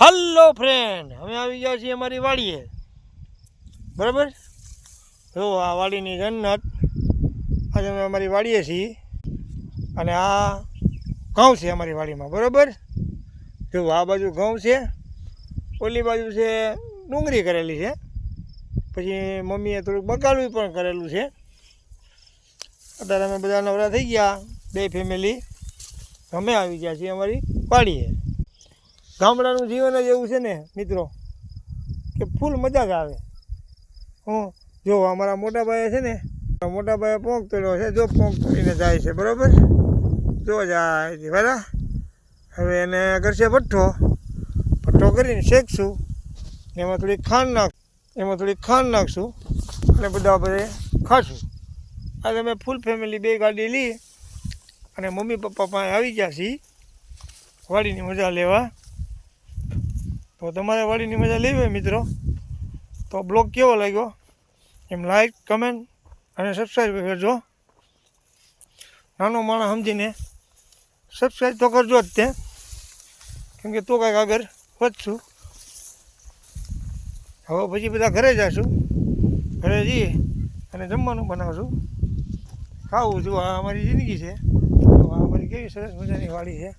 Hello friend, અમે આવી ગયા છીએ અમારી વાડીએ. બરાબર, જો આ વાડીની જન્નત. આજે અમે અમારી વાડીએ છીએ અને આ ઘઉં છે અમારી વાડીમાં. બરાબર, જો આ બાજુ ઘઉં છે, ઓલી બાજુ છે ડુંગળી કરેલી છે, પછી મમ્મીએ થોડુંક બકાલું પણ કરેલું છે. અત્યારે અમે બધા નવરા થઈ ગયા, બે ફેમિલી અમે આવી ગયા છીએ અમારી વાડીએ. ગામડાનું જીવન જ એવું છે ને મિત્રો કે ફૂલ મજા જ આવે. જો અમારા મોટા ભાઈ છે ને, મોટા ભાઈએ પોંક તોડ્યો છે, જો પોંક તોડીને જાય છે. બરાબર, જો જાય છે બરાબર. હવે એને કરશે ભઠ્ઠો કરીને શેકશું, એમાં થોડીક ખાંડ નાખશું અને બધા બધે ખાશું. આજે અમે ફૂલ ફેમિલી બે ગાડી લઈ અને મમ્મી પપ્પા પાસે આવી ગયા છીએ વાડીની મજા લેવા. તો તમારે વાડીની મજા લેવી હોય મિત્રો તો બ્લોગ કેવો લાગ્યો એમ લાઈક, કમેન્ટ અને સબસ્ક્રાઈબ કરજો. નાનો માણસ સમજીને સબસ્ક્રાઈબ તો કરજો જ તે, કેમ કે તો કાંઈક આગળ વધશું. હવે પછી બધા ઘરે જઈશું, ઘરે જઈએ અને જમવાનું બનાવશું, ખાવું છું. આ અમારી જિંદગી છે. તો આ અમારી કેવી સરસ મજાની વાડી છે.